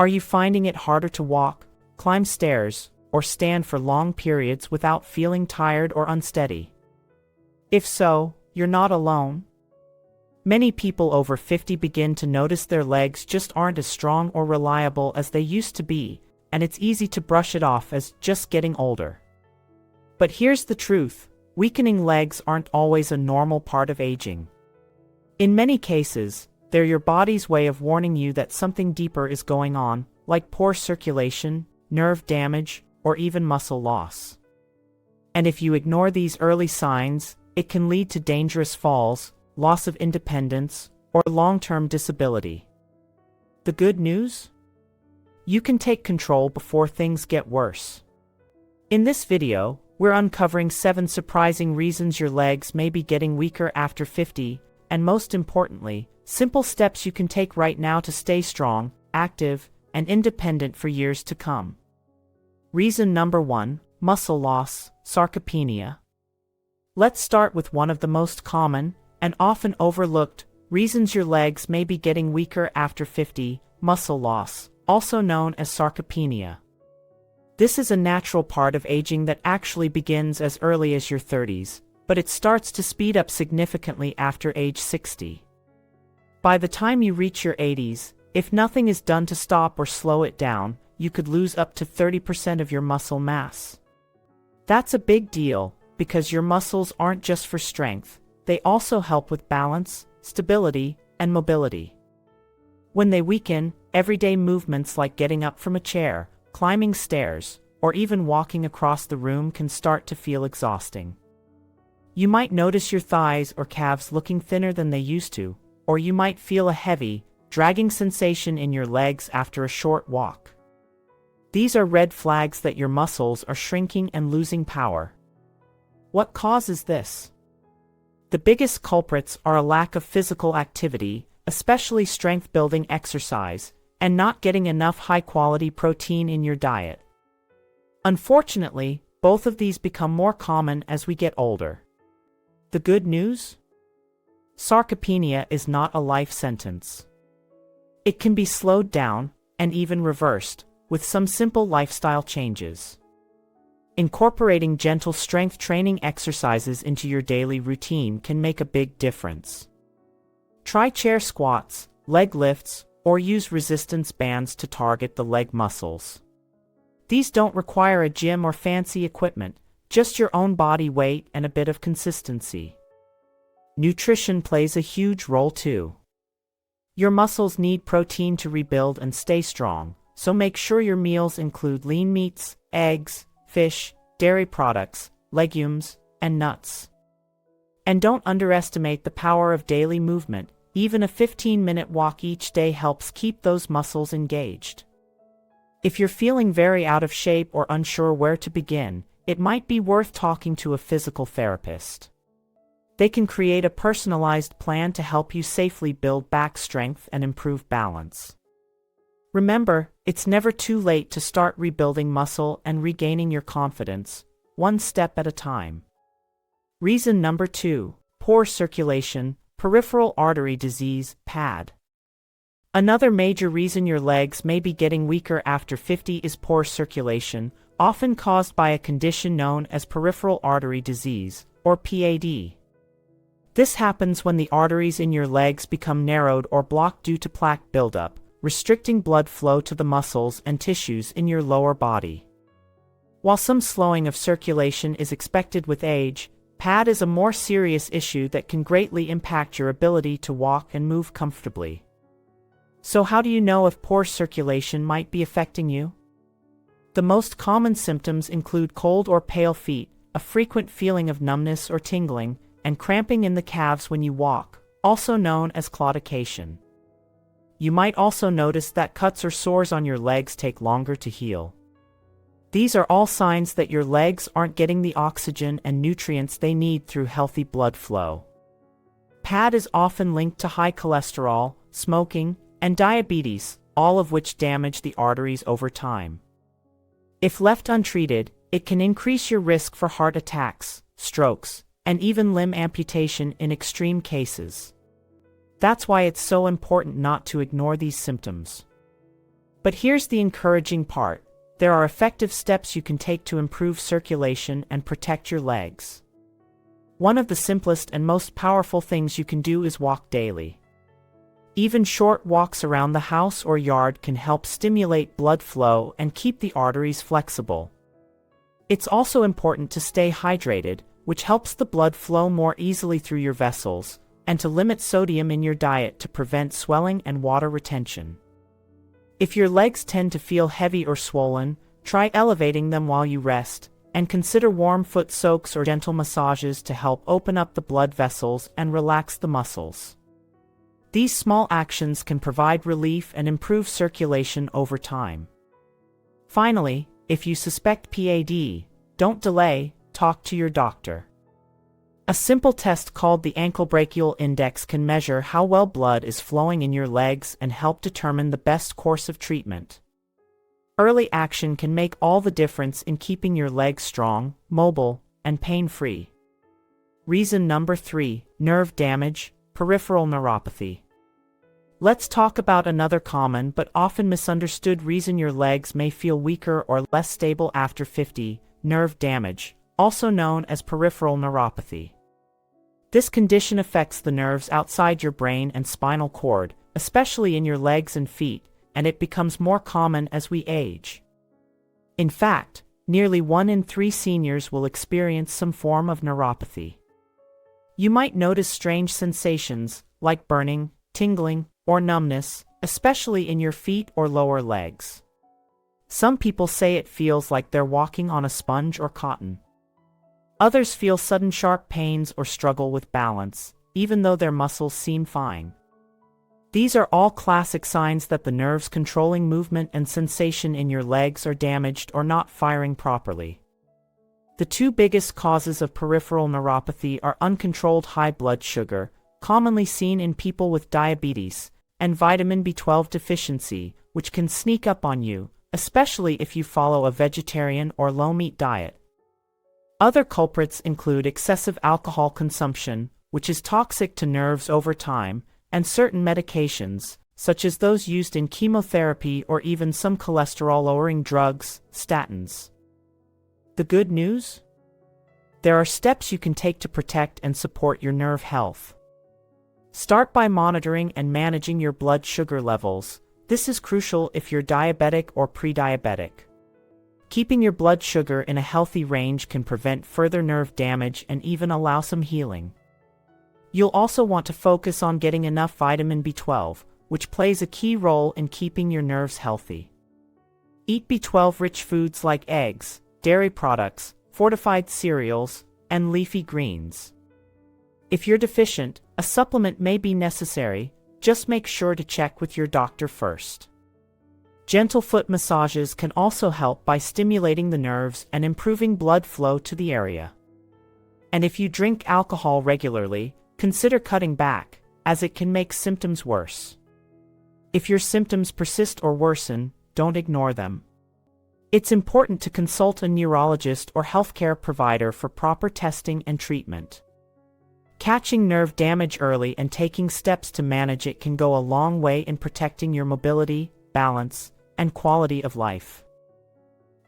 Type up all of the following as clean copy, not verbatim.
Are you finding it harder to walk, climb stairs, or stand for long periods without feeling tired or unsteady? If so, you're not alone. Many people over 50 begin to notice their legs just aren't as strong or reliable as they used to be, and it's easy to brush it off as just getting older. But here's the truth: weakening legs aren't always a normal part of aging. In many cases, they're your body's way of warning you that something deeper is going on, like poor circulation, nerve damage, or even muscle loss. And if you ignore these early signs, it can lead to dangerous falls, loss of independence, or long-term disability. The good news? You can take control before things get worse. In this video, we're uncovering 7 surprising reasons your legs may be getting weaker after 50, and most importantly, simple steps you can take right now to stay strong, active, and independent for years to come. Reason number 1, muscle loss, sarcopenia. Let's start with one of the most common, and often overlooked, reasons your legs may be getting weaker after 50, muscle loss, also known as sarcopenia. This is a natural part of aging that actually begins as early as your 30s, but it starts to speed up significantly after age 60. By the time you reach your 80s, if nothing is done to stop or slow it down, you could lose up to 30% of your muscle mass. That's a big deal, because your muscles aren't just for strength, they also help with balance, stability, and mobility. When they weaken, everyday movements like getting up from a chair, climbing stairs, or even walking across the room can start to feel exhausting. You might notice your thighs or calves looking thinner than they used to, or you might feel a heavy, dragging sensation in your legs after a short walk. These are red flags that your muscles are shrinking and losing power. What causes this? The biggest culprits are a lack of physical activity, especially strength-building exercise, and not getting enough high-quality protein in your diet. Unfortunately, both of these become more common as we get older. The good news? Sarcopenia is not a life sentence. It can be slowed down, and even reversed, with some simple lifestyle changes. Incorporating gentle strength training exercises into your daily routine can make a big difference. Try chair squats, leg lifts, or use resistance bands to target the leg muscles. These don't require a gym or fancy equipment, just your own body weight and a bit of consistency. Nutrition plays a huge role too. Your muscles need protein to rebuild and stay strong, so make sure your meals include lean meats, eggs, fish, dairy products, legumes, and nuts. And don't underestimate the power of daily movement. Even a 15-minute walk each day helps keep those muscles engaged. If you're feeling very out of shape or unsure where to begin, it might be worth talking to a physical therapist. They can create a personalized plan to help you safely build back strength and improve balance. Remember, it's never too late to start rebuilding muscle and regaining your confidence, one step at a time. Reason number 2, poor circulation, peripheral artery disease, PAD. Another major reason your legs may be getting weaker after 50 is poor circulation, often caused by a condition known as peripheral artery disease, or PAD. This happens when the arteries in your legs become narrowed or blocked due to plaque buildup, restricting blood flow to the muscles and tissues in your lower body. While some slowing of circulation is expected with age, PAD is a more serious issue that can greatly impact your ability to walk and move comfortably. So how do you know if poor circulation might be affecting you? The most common symptoms include cold or pale feet, a frequent feeling of numbness or tingling, and cramping in the calves when you walk, also known as claudication. You might also notice that cuts or sores on your legs take longer to heal. These are all signs that your legs aren't getting the oxygen and nutrients they need through healthy blood flow. PAD is often linked to high cholesterol, smoking, and diabetes, all of which damage the arteries over time. If left untreated, it can increase your risk for heart attacks, strokes, and even limb amputation in extreme cases. That's why it's so important not to ignore these symptoms. But here's the encouraging part. There are effective steps you can take to improve circulation and protect your legs. One of the simplest and most powerful things you can do is walk daily. Even short walks around the house or yard can help stimulate blood flow and keep the arteries flexible. It's also important to stay hydrated, which helps the blood flow more easily through your vessels, and to limit sodium in your diet to prevent swelling and water retention. If your legs tend to feel heavy or swollen, try elevating them while you rest, and consider warm foot soaks or gentle massages to help open up the blood vessels and relax the muscles. These small actions can provide relief and improve circulation over time. Finally, if you suspect PAD, don't delay, talk to your doctor. A simple test called the ankle brachial index can measure how well blood is flowing in your legs and help determine the best course of treatment. Early action can make all the difference in keeping your legs strong, mobile, and pain-free. Reason number 3, nerve damage, peripheral neuropathy. Let's talk about another common but often misunderstood reason your legs may feel weaker or less stable after 50, nerve damage, also known as peripheral neuropathy. This condition affects the nerves outside your brain and spinal cord, especially in your legs and feet, and it becomes more common as we age. In fact, nearly 1 in 3 seniors will experience some form of neuropathy. You might notice strange sensations, like burning, tingling, or numbness, especially in your feet or lower legs. Some people say it feels like they're walking on a sponge or cotton. Others feel sudden sharp pains or struggle with balance, even though their muscles seem fine. These are all classic signs that the nerves controlling movement and sensation in your legs are damaged or not firing properly. The 2 biggest causes of peripheral neuropathy are uncontrolled high blood sugar, commonly seen in people with diabetes, and vitamin B12 deficiency, which can sneak up on you, especially if you follow a vegetarian or low-meat diet. Other culprits include excessive alcohol consumption, which is toxic to nerves over time, and certain medications, such as those used in chemotherapy or even some cholesterol-lowering drugs, statins. The good news? There are steps you can take to protect and support your nerve health. Start by monitoring and managing your blood sugar levels. This is crucial if you're diabetic or pre-diabetic. Keeping your blood sugar in a healthy range can prevent further nerve damage and even allow some healing. You'll also want to focus on getting enough vitamin B12, which plays a key role in keeping your nerves healthy. Eat B12-rich foods like eggs, dairy products, fortified cereals, and leafy greens. If you're deficient, a supplement may be necessary. Just make sure to check with your doctor first. Gentle foot massages can also help by stimulating the nerves and improving blood flow to the area. And if you drink alcohol regularly, consider cutting back, as it can make symptoms worse. If your symptoms persist or worsen, don't ignore them. It's important to consult a neurologist or healthcare provider for proper testing and treatment. Catching nerve damage early and taking steps to manage it can go a long way in protecting your mobility, balance, and quality of life.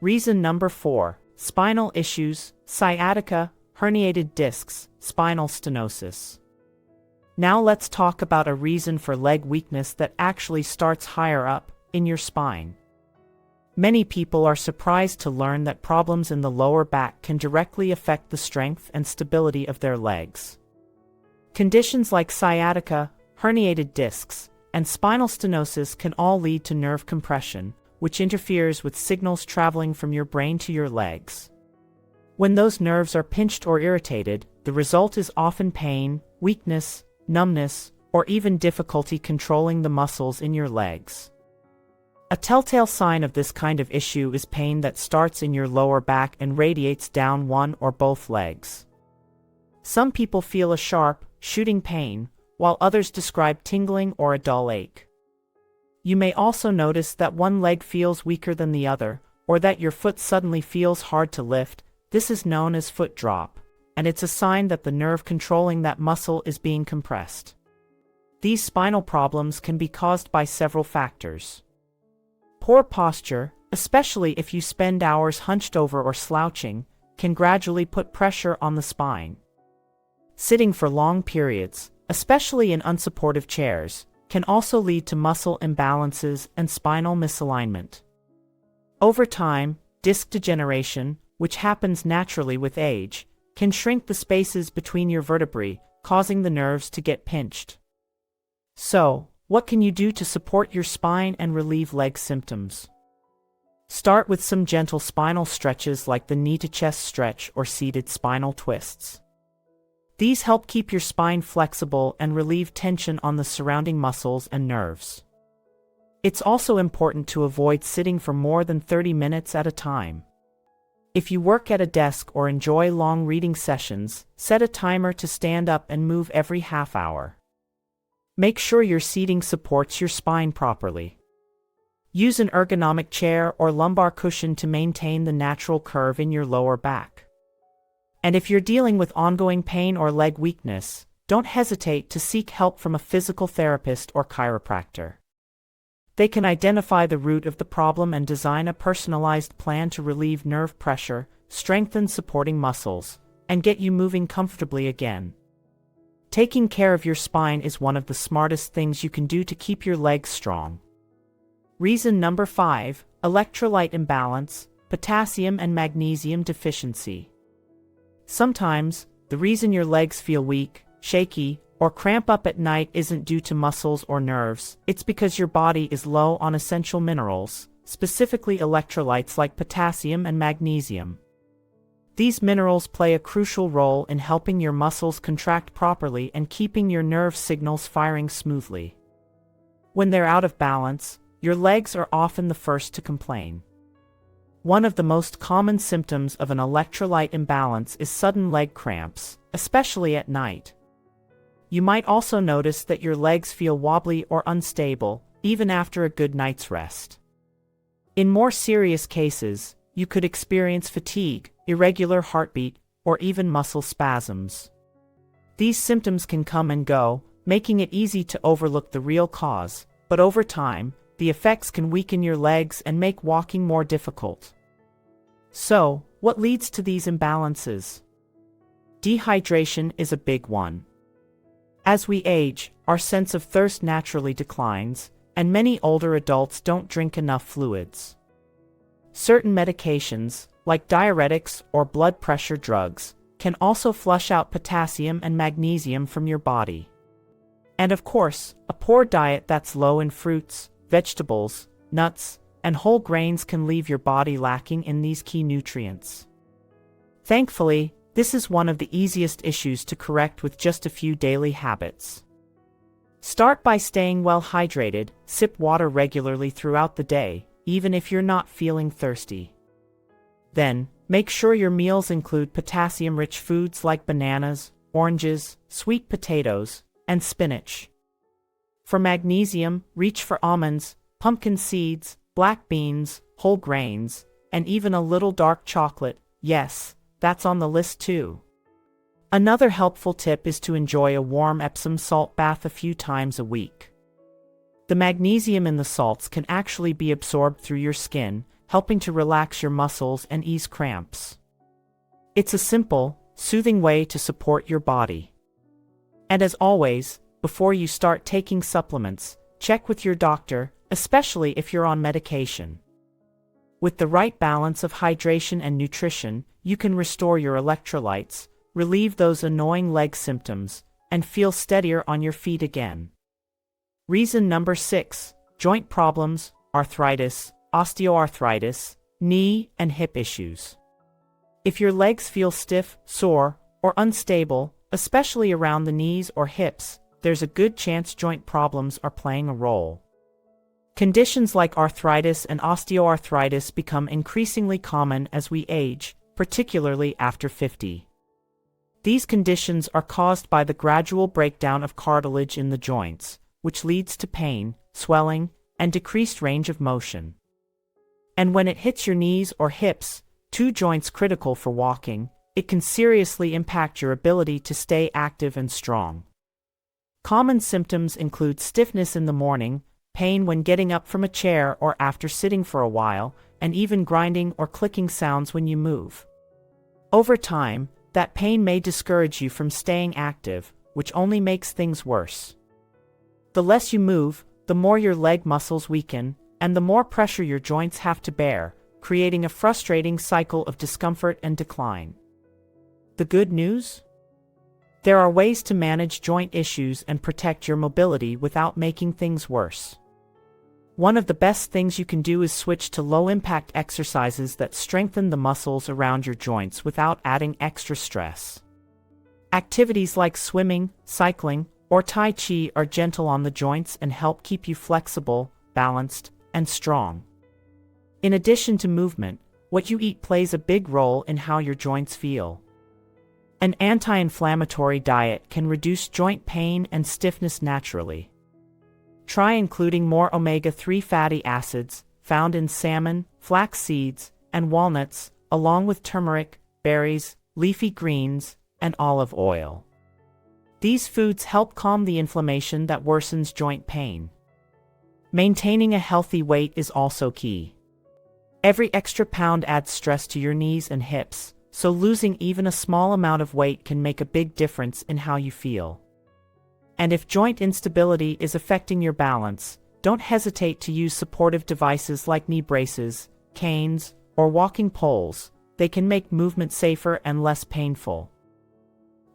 Reason number 4, spinal issues, sciatica, herniated discs, spinal stenosis. Now let's talk about a reason for leg weakness that actually starts higher up, in your spine. Many people are surprised to learn that problems in the lower back can directly affect the strength and stability of their legs. Conditions like sciatica, herniated discs, and spinal stenosis can all lead to nerve compression, which interferes with signals traveling from your brain to your legs. When those nerves are pinched or irritated, the result is often pain, weakness, numbness, or even difficulty controlling the muscles in your legs. A telltale sign of this kind of issue is pain that starts in your lower back and radiates down one or both legs. Some people feel a sharp, shooting pain, while others describe tingling or a dull ache. You may also notice that one leg feels weaker than the other, or that your foot suddenly feels hard to lift. This is known as foot drop, and it's a sign that the nerve controlling that muscle is being compressed. These spinal problems can be caused by several factors. Poor posture, especially if you spend hours hunched over or slouching, can gradually put pressure on the spine. Sitting for long periods, especially in unsupportive chairs, can also lead to muscle imbalances and spinal misalignment. Over time, disc degeneration, which happens naturally with age, can shrink the spaces between your vertebrae, causing the nerves to get pinched. So, what can you do to support your spine and relieve leg symptoms? Start with some gentle spinal stretches like the knee-to-chest stretch or seated spinal twists. These help keep your spine flexible and relieve tension on the surrounding muscles and nerves. It's also important to avoid sitting for more than 30 minutes at a time. If you work at a desk or enjoy long reading sessions, set a timer to stand up and move every half hour. Make sure your seating supports your spine properly. Use an ergonomic chair or lumbar cushion to maintain the natural curve in your lower back. And if you're dealing with ongoing pain or leg weakness, don't hesitate to seek help from a physical therapist or chiropractor. They can identify the root of the problem and design a personalized plan to relieve nerve pressure, strengthen supporting muscles, and get you moving comfortably again. Taking care of your spine is one of the smartest things you can do to keep your legs strong. Reason number 5, electrolyte imbalance, potassium and magnesium deficiency. Sometimes, the reason your legs feel weak, shaky, or cramp up at night isn't due to muscles or nerves, it's because your body is low on essential minerals, specifically electrolytes like potassium and magnesium. These minerals play a crucial role in helping your muscles contract properly and keeping your nerve signals firing smoothly. When they're out of balance, your legs are often the first to complain. One of the most common symptoms of an electrolyte imbalance is sudden leg cramps, especially at night. You might also notice that your legs feel wobbly or unstable, even after a good night's rest. In more serious cases, you could experience fatigue, irregular heartbeat, or even muscle spasms. These symptoms can come and go, making it easy to overlook the real cause, but over time, the effects can weaken your legs and make walking more difficult. So, what leads to these imbalances? Dehydration is a big one. As we age, our sense of thirst naturally declines, and many older adults don't drink enough fluids. Certain medications, like diuretics or blood pressure drugs, can also flush out potassium and magnesium from your body. And of course, a poor diet that's low in fruits, vegetables, nuts, and whole grains can leave your body lacking in these key nutrients. Thankfully, this is one of the easiest issues to correct with just a few daily habits. Start by staying well hydrated, sip water regularly throughout the day, even if you're not feeling thirsty. Then, make sure your meals include potassium-rich foods like bananas, oranges, sweet potatoes, and spinach. For magnesium, reach for almonds, pumpkin seeds, black beans, whole grains, and even a little dark chocolate. Yes, that's on the list too. Another helpful tip is to enjoy a warm Epsom salt bath a few times a week. The magnesium in the salts can actually be absorbed through your skin, helping to relax your muscles and ease cramps. It's a simple, soothing way to support your body. And as always, before you start taking supplements, check with your doctor, especially if you're on medication. With the right balance of hydration and nutrition, you can restore your electrolytes, relieve those annoying leg symptoms, and feel steadier on your feet again. Reason number 6, joint problems, arthritis, osteoarthritis, knee and hip issues. If your legs feel stiff, sore, or unstable, especially around the knees or hips, there's a good chance joint problems are playing a role. Conditions like arthritis and osteoarthritis become increasingly common as we age, particularly after 50. These conditions are caused by the gradual breakdown of cartilage in the joints, which leads to pain, swelling, and decreased range of motion. And when it hits your knees or hips, two joints critical for walking, it can seriously impact your ability to stay active and strong. Common symptoms include stiffness in the morning, pain when getting up from a chair or after sitting for a while, and even grinding or clicking sounds when you move. Over time, that pain may discourage you from staying active, which only makes things worse. The less you move, the more your leg muscles weaken, and the more pressure your joints have to bear, creating a frustrating cycle of discomfort and decline. The good news? There are ways to manage joint issues and protect your mobility without making things worse. One of the best things you can do is switch to low-impact exercises that strengthen the muscles around your joints without adding extra stress. Activities like swimming, cycling, or Tai Chi are gentle on the joints and help keep you flexible, balanced, and strong. In addition to movement, what you eat plays a big role in how your joints feel. An anti-inflammatory diet can reduce joint pain and stiffness naturally. Try including more omega-3 fatty acids, found in salmon, flax seeds, and walnuts, along with turmeric, berries, leafy greens, and olive oil. These foods help calm the inflammation that worsens joint pain. Maintaining a healthy weight is also key. Every extra pound adds stress to your knees and hips, so losing even a small amount of weight can make a big difference in how you feel. And if joint instability is affecting your balance, don't hesitate to use supportive devices like knee braces, canes, or walking poles. They can make movement safer and less painful.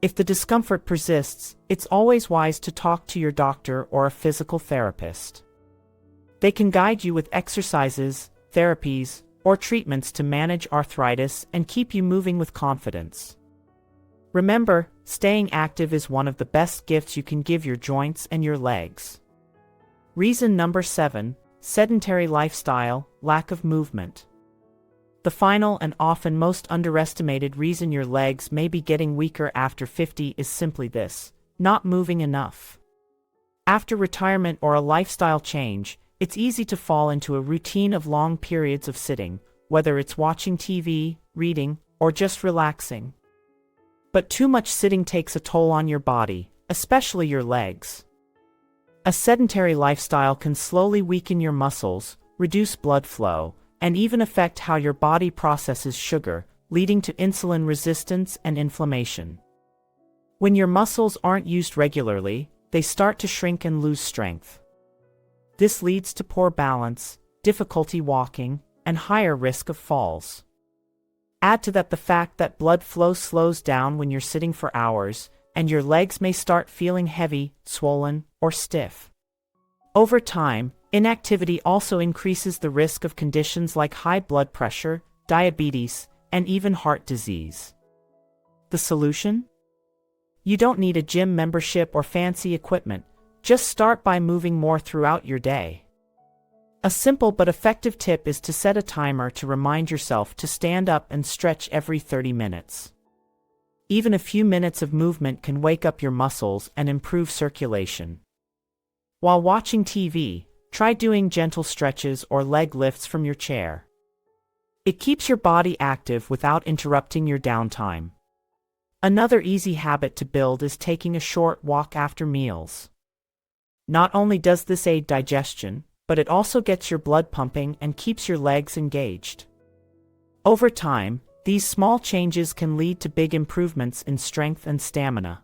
If the discomfort persists, it's always wise to talk to your doctor or a physical therapist. They can guide you with exercises, therapies, or treatments to manage arthritis and keep you moving with confidence. Remember, staying active is one of the best gifts you can give your joints and your legs. Reason number 7, sedentary lifestyle, lack of movement. The final and often most underestimated reason your legs may be getting weaker after 50 is simply this: not moving enough. After retirement or a lifestyle change, it's easy to fall into a routine of long periods of sitting, whether it's watching TV, reading, or just relaxing. But too much sitting takes a toll on your body, especially your legs. A sedentary lifestyle can slowly weaken your muscles, reduce blood flow, and even affect how your body processes sugar, leading to insulin resistance and inflammation. When your muscles aren't used regularly, they start to shrink and lose strength. This leads to poor balance, difficulty walking, and higher risk of falls. Add to that the fact that blood flow slows down when you're sitting for hours, and your legs may start feeling heavy, swollen, or stiff. Over time, inactivity also increases the risk of conditions like high blood pressure, diabetes, and even heart disease. The solution? You don't need a gym membership or fancy equipment. Just start by moving more throughout your day. A simple but effective tip is to set a timer to remind yourself to stand up and stretch every 30 minutes. Even a few minutes of movement can wake up your muscles and improve circulation. While watching TV, try doing gentle stretches or leg lifts from your chair. It keeps your body active without interrupting your downtime. Another easy habit to build is taking a short walk after meals. Not only does this aid digestion, but it also gets your blood pumping and keeps your legs engaged. Over time, these small changes can lead to big improvements in strength and stamina.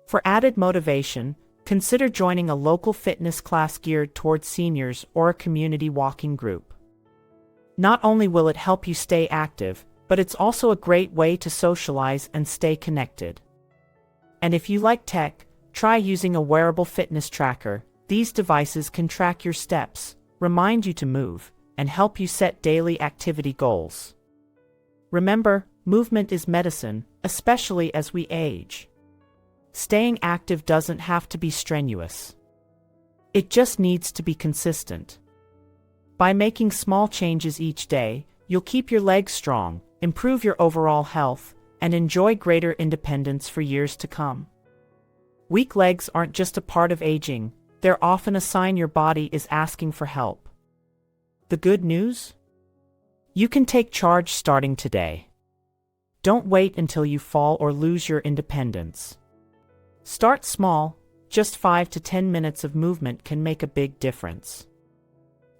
For added motivation, consider joining a local fitness class geared towards seniors or a community walking group. Not only will it help you stay active, but it's also a great way to socialize and stay connected. And if you like tech, try using a wearable fitness tracker. These devices can track your steps, remind you to move, and help you set daily activity goals. Remember, movement is medicine, especially as we age. Staying active doesn't have to be strenuous. It just needs to be consistent. By making small changes each day, you'll keep your legs strong, improve your overall health, and enjoy greater independence for years to come. Weak legs aren't just a part of aging, they're often a sign your body is asking for help. The good news? You can take charge starting today. Don't wait until you fall or lose your independence. Start small, just 5 to 10 minutes of movement can make a big difference.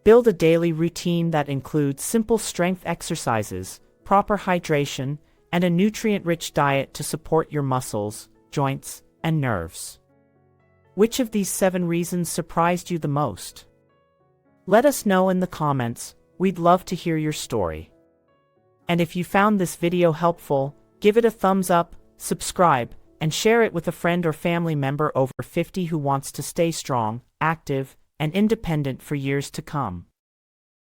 Build a daily routine that includes simple strength exercises, proper hydration, and a nutrient-rich diet to support your muscles, joints, and nerves. Which of these 7 reasons surprised you the most? Let us know in the comments. We'd love to hear your story. And if you found this video helpful, give it a thumbs up, subscribe, and share it with a friend or family member over 50 who wants to stay strong, active, and independent for years to come.